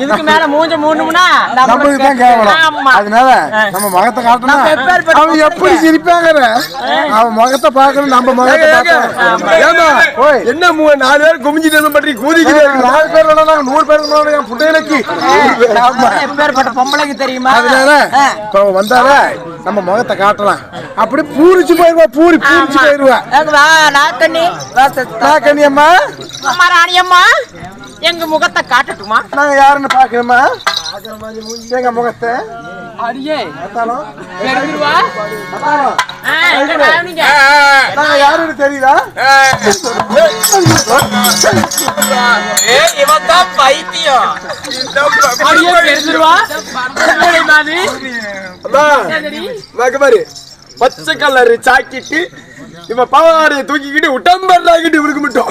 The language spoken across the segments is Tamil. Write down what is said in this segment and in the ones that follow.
இதுக்கு மேல மூஞ்ச மூணும்னா நம்மளுக்குதான் கேவலம். அதனால நம்ம முகத்தை காட்டணும். அவன் எப்படி சிரிப்பாங்க அவன் முகத்தை பார்க்கணும். நம்ம முகத்தை என்ன 4 பேர் குமிஞ்சிட்டு பற்றி கூதிக்கிறேன். 4 பேர் 100 பேருக்கு என் புண்டையிலக்கு எப்பேற்பட்ட பொம்பளைக்கு தெரியுமா? அதனால இப்ப வந்தால நம்ம முகத்தை காட்டலாம். அப்படி பூரிச்சு போயிருவா. பூரிச்சு போயிருவா. நாக்கண்ணி அம்மா ராணி அம்மா எங்க முகத்தை காட்டட்டுமா? நாங்க யாருன்னு பாக்கணுமா? எங்க முகத்தை யாருன்னு தெரியுதா? பச்சை கலரு சாக்கிட்டு இவ பாவாடைய தூக்கிக்கிட்டு உடம்பல்லாக்கிட்டு இவருக்கு மட்டும்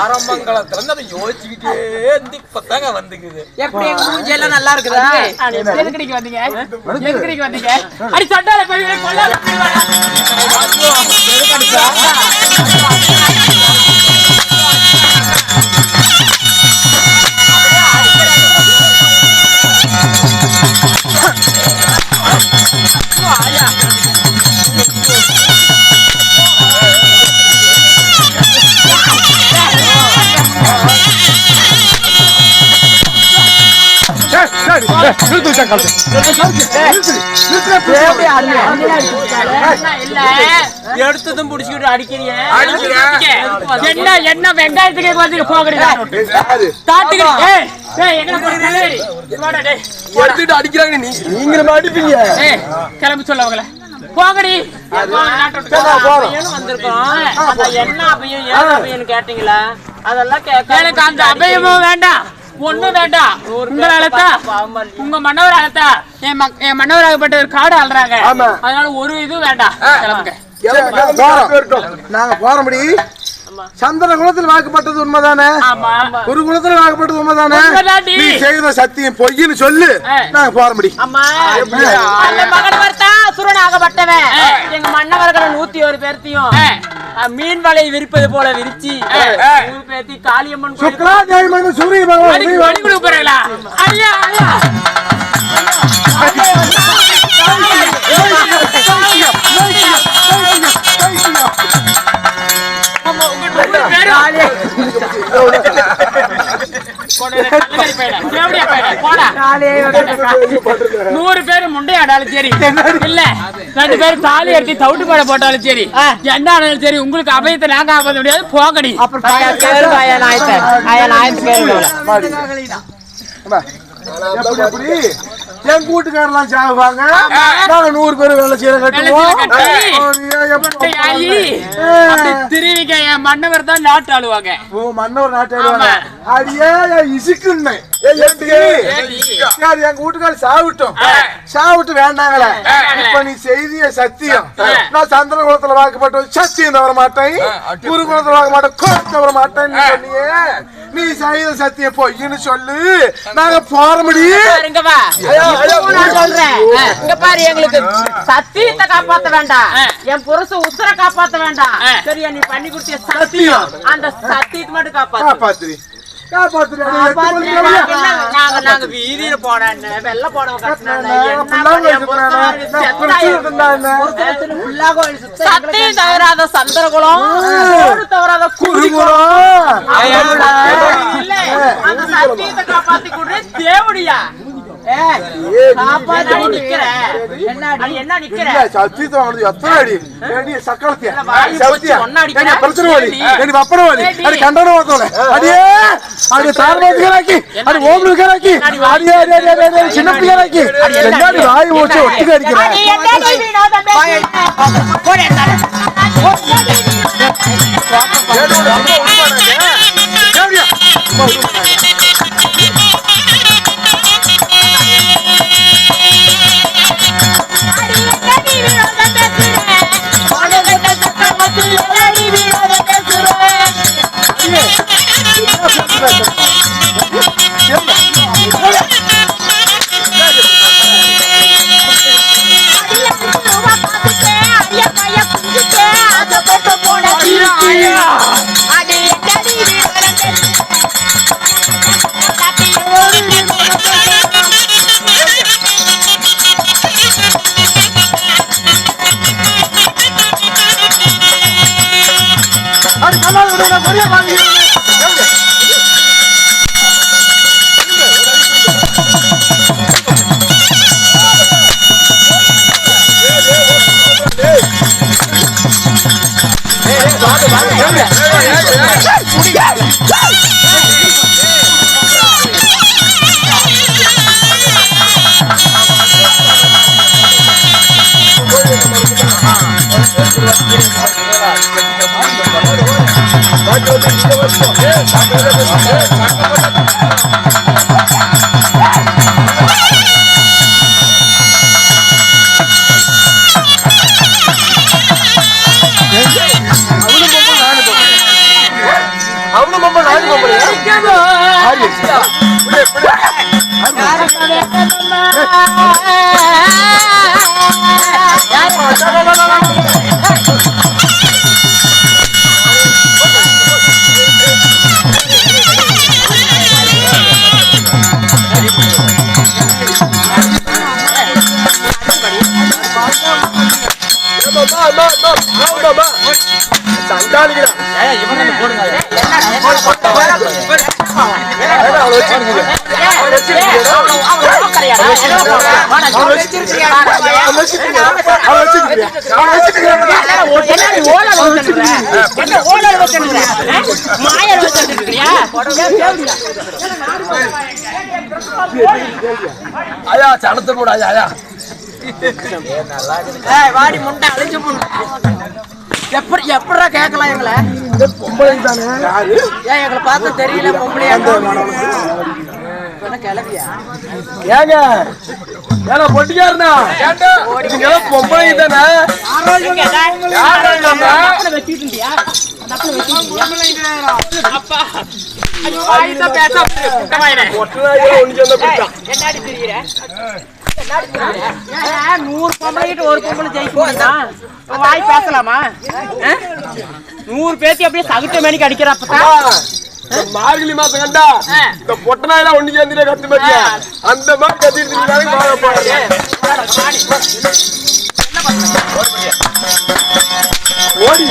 ஆரம்பங்களத்துல இருந்து அதை யோசிச்சுக்கிட்டே இப்பதாங்க வந்துக்குது. எப்படி மூஞ்சி எல்லாம் நல்லா இருக்குதா? எதுக்கு வந்தீங்க? அடி சட்டால போய் கொல்ல எடுத்ததும் புடிச்சுக்கிட்டு அடிக்கிறீங்க. என்ன வெங்காயத்துக்கு வந்து போகிறீங்க? அடிக்கிறாங்க. நீங்க அடிப்பீங்க. கிளம்பி சொல்ல அவங்கள போகடி. வந்திருக்கோம். என்ன அபயம் ஏன் அபயம் கேட்டீங்களா? அதெல்லாம் எனக்கு அந்த அபயமும் வேண்டாம், ஒண்ணும் வேண்டாம். உங்க மன்னவர் அழைத்தா என் மன்னவராகப்பட்ட ஒரு காடு ஆள்றாங்க. அதனால ஒரு இது வேண்டாம். நாங்க போற முடி சந்திர குலத்தில் வாக்குப்பட்டது உண்மைதானே? ஒரு குலத்துல வாக்குப்பட்டது உண்மைதானே? நீ செய்த சத்தியம் பொய்ன்னு சொல்லு. நாங்க போற முடி. சுரனாகப்பட்டவன் எங்க மன்னவர்கள் 101 பேர்த்தையும் மீன் வலை விரிப்பது போல விரிச்சு பேத்தி காளியம்மன் சூரிய பகவான் ஐயா நூறு பேரு முண்டையாடாலும் சரி, இல்ல 2 பேரும் தாலி எடுத்து தவிட்டு பாட போட்டாலும் சரி, என்ன ஆனாலும் சரி, உங்களுக்கு அபயத்தை நாங்க ஆக முடியாது. போகடி. என் கூட்டுக்காரெல்லாம் சாகுவாங்க. நாங்க 100 பேர் வேலை செய்யற கட்டுவோம். திருவிக்க என் மன்னவர் தான் நாட்டு ஆளுவாங்க. ஓ, மன்னவர் நாட்டு ஆளுவாங்க. அடியே இசுக்குன்னு எங்க வீட்டுக்காரர் சாவிட்டு வேண்டாங்களே. இப்ப நீ செய்திய சத்தியம். நான் சந்திர குலத்துல வாக்கப்பட்ட சத்தியம் தவற மாட்டேன், குரு குலத்துல வாக்க மாட்டேன், கோர்த்து தவற மாட்டேன்னு சொன்னியே. நீ செய்த சத்தியம் பொய்ன்னு சொல்லு. நாங்க போற முடியும். எங்களுக்கு சத்தியத்தை காப்பாத்த வேண்டாம், என் புருஷ உசுர காப்பாத்த வேண்டாம். சரியா? நீ பண்ணி கொடுத்த சத்தியம், அந்த சத்தியத்தை மட்டும் காப்பாத்து. நாங்க வீதியில போனேன், வெள்ள போனோம், சத்தியம் தவறாத சந்திரகுலம், தவறாத குருகுலம். அந்த சத்தியத்தை காப்பாத்தி கொடு தேவடியா. சின்ன பிள்ளைக்கு வாய் ஓச்சு ஒட்டுக்க அடிக்கிறேன். आया चढ़ते बोड़ा आया வாடி முண்டை அழிஞ்சு எப்படி எப்படா கேட்கலாம் எங்களை பொம்பளை தானே யாரு ஏன் எங்களை பார்த்து தெரியல பொம்பளையா கிளவியா ஏங்க ஏன்னா பொட்டிக்காருண்ணா நீங்க பொம்பளை தானே வச்சுட்டியா அப்பா என்னடி தெரியுற 100 பொம்பளைகிட்ட ஒரு பொம்பளை ஜெயிக்க முடியுதா வாய் பேசலாமா 100 பேத்தி அப்படியே சகுட்ட மணிக்கு அடிக்கிறப்பதான் மார்கழி மாசம் கண்டா இந்த பொட்டனாயெல்லாம் ஒண்ணு சேர்ந்துட்டே கத்து மாட்டியா அந்த மாதிரி கத்திட்டு ஓடி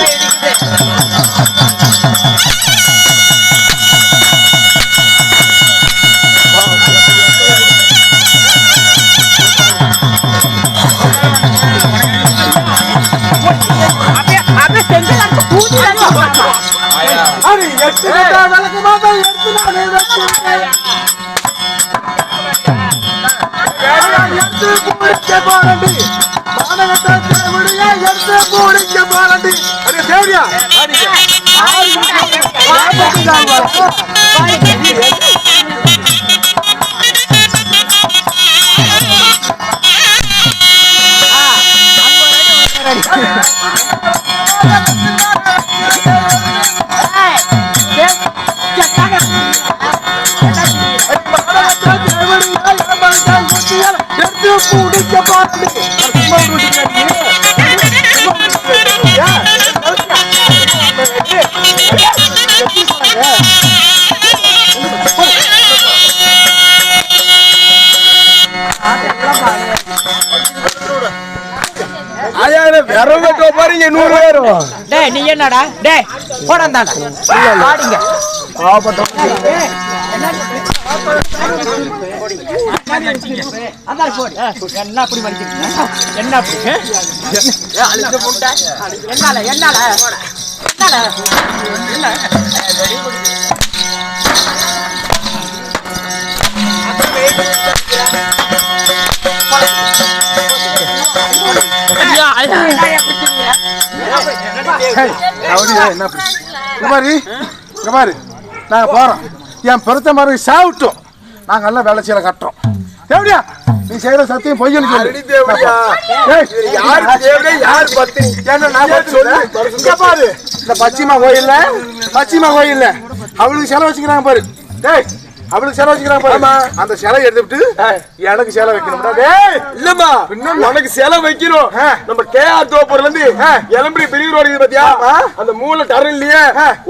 நீ என்னடா போடாண்டாங்க என்ன அப்படி என்ன அப்படி என்னால என்னால நாங்க போறோம் என் பெருத்த மாதிரி சாவிட்டோம் நாங்க எல்லாம் வேலை செய்யற கட்டுறோம் தேவடியா நீ செய்யற சத்தியம் பொய்யன்னு சொல்லு இந்த பச்சிமா கோயில்ல அவளுக்கு செலவு வச்சுக்கிறாங்க பாரு அவளுக்கு சேலை வச்சுக்கிறான் அந்த சேலை எடுத்துட்டு எனக்கு சேலை வைக்கணும்டா. இல்லம்மா உனக்கு சேலை வைக்கணும். நம்ம கேஆர் தோப்பூர்ல இருந்து எலம்பரி பெரிய ரோடு இருக்குது பாத்தியா, அந்த மூல டர்ன் இல்லையே,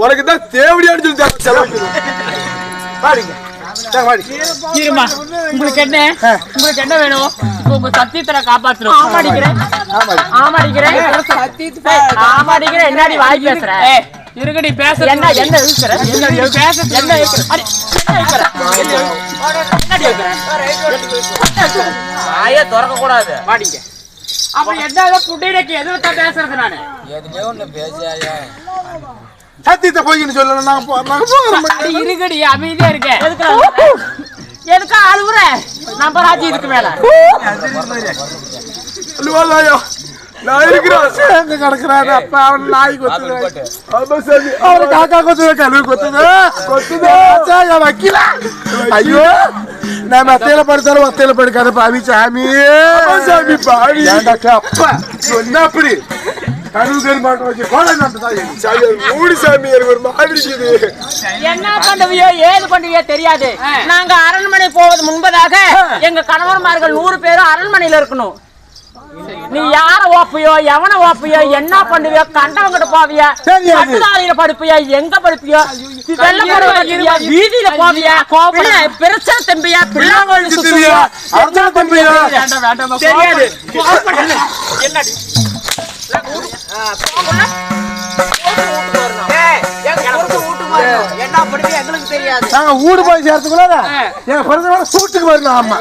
உனக்கு தான் தேவடியான்னு சொல்லி சேலை வைக்கணும். உங்களுக்கு என்ன வேணும்? உங்க சத்தியத்தை காப்பாற்றணும். ஆமாடிக்கிறேன் என்னடி வாய் பேசுற? இருக்கடி பேச என்ன இருக்கிற வாயை திறக்க கூடாது. வாடிங்க. அப்ப எதாவது புட்டிக்கு எதிர்த்தான் பேசுறது நானு. எதுவுமே ஒண்ணு பேசியாயா சத்தியத்தை போய்ன்னு சொல்லணும். இருக்கடி அமைதியா இருக்கேன். எதுக்கு அழுவுற? நம்ம ராஜி இதுக்கு மேல நான் இருக்கிறேன் கிடக்குறாரு. அப்ப அவன் நாய் கொத்துது, அவரு காக்கா கொத்துது, கழுவு கொத்துது வைக்கல. ஐயோ நான் மத்தையில படுத்தாலும் மத்தையில படுக்காத பாவி சாமி. சாமி பாவி அப்பா சொன்ன அப்படி என்ன பண்ணுவியோ ஏது பண்ணுவியோ தெரியாது. நாங்க அரண்மனை போவது முன்பதாக எங்க கணவன்மார்கள் 100 பேரும் அரண்மனையில இருக்கணும். நீ யார ஓப்பியோ எவனை ஓப்பியோ என்ன பண்ணுவியோ கண்டவங்கிட்ட போவியா, பட்டுதாரியில படுப்பியா, எங்க படுப்பியோ, வீதியில போவியா, பிரச்சனை தம்பியா, பிள்ளாங்கோழி சுத்துவியா, தெரியாது. என்ன பண்ணுங்க எங்களுக்கு தெரியாது. நாங்க ஊடு போய் சேர்த்துக்குள்ள என் பிறந்த சூட்டுக்கு வரணும். ஆமா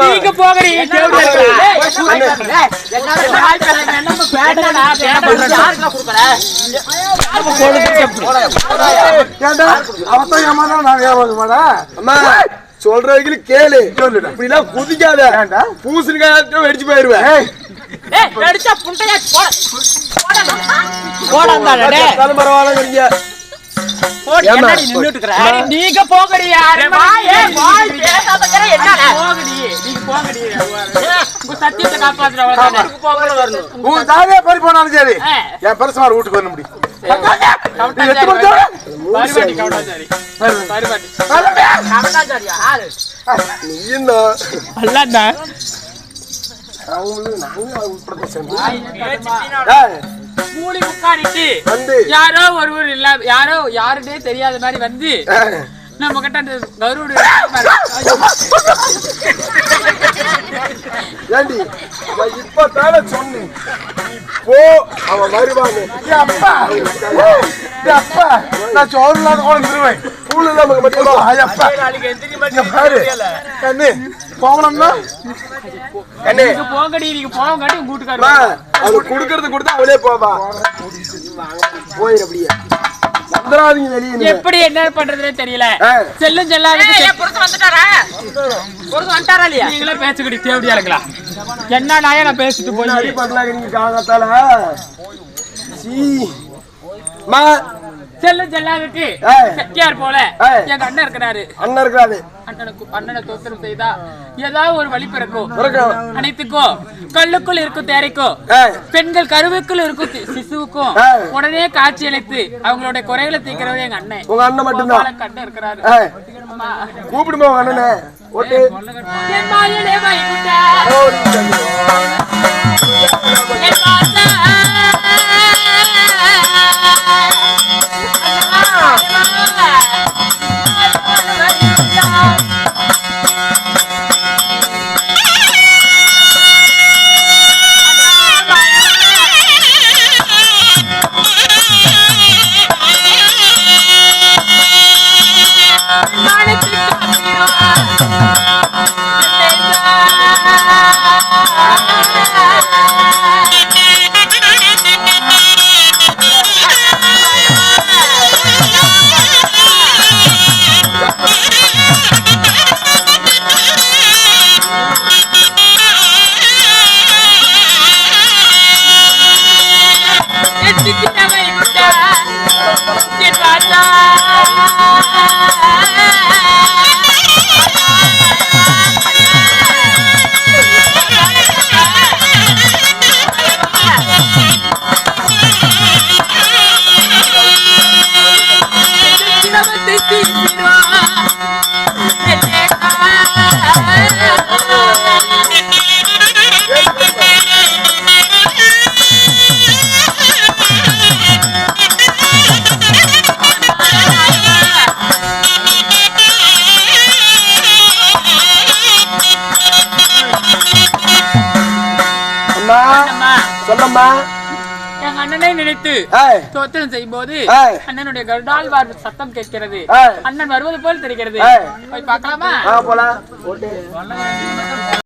நீங்க போகிறீங்க. சொல்றவங்களுக்கு கேளு, இப்படிலாம் குதிக்காத. பூசணிக்காய் வெடிச்சு போயிருவேன். நீங்க போகடியா சத்தியத்தை காப்பாற்ற பறி போனாலும் சரி என் பெருசுமார் வீட்டுக்கு வர முடியும். யாரோ ஒருவர் இல்ல யாரோ யாருன்னே தெரியாத மாதிரி வந்து நம்ம கிட்ட அந்த கருடு இப்பதான சொன்னேன் போ அவன் வருவாங்க. அப்பா நான் சோறுலாம் கூட நிறுவேன் போகணும்னா போங்கடி நீங்க போகாட்டி கூட்டுக்காரு அது குடுக்கறது கொடுத்தா அவளே போவா. போயிரு அப்படியே எப்படி என்ன பண்றதுனே தெரியல. செல்லும் செல்லாது வந்துட்டாரா இல்லையா? நீங்களே பேசுகடி தேவடியா இருங்களா? என்ன நாயா நான் பேசிட்டு போய் பண்ணலாங்க காலத்தால செல்லும் செல்லாதுக்கு செட்டியார் போல எங்க அண்ணன் இருக்கிறாரு. அண்ணனை தோத்திரம் செய்தா ஏதாவது ஒரு வழி பிறக்கும். அனைத்துக்கும் கல்லுக்குள் இருக்கும் தேரைக்கும் பெண்கள் கருவுக்குள் இருக்கும் சிசுவுக்கும் உடனே காட்சி அளித்து அவங்களோட குறைகளை தீர்க்கிறவரே எங்க அண்ணன். உங்க அண்ணன் மட்டும்தான் கண்ணன் இருக்கிறாரு. கூப்பிடுமா அண்ணனே? அம்மா சொல்லம்மா. எங்க அண்ணனை நினைத்து ஏய் தோத்திரம் செய்யும் போது ஏய் அண்ணனுடைய கருடால் சத்தம் கேட்கிறது. ஏய் அண்ணன் வருவது போல் தெரிகிறது. போய் பார்க்கலாமா? போலாம்.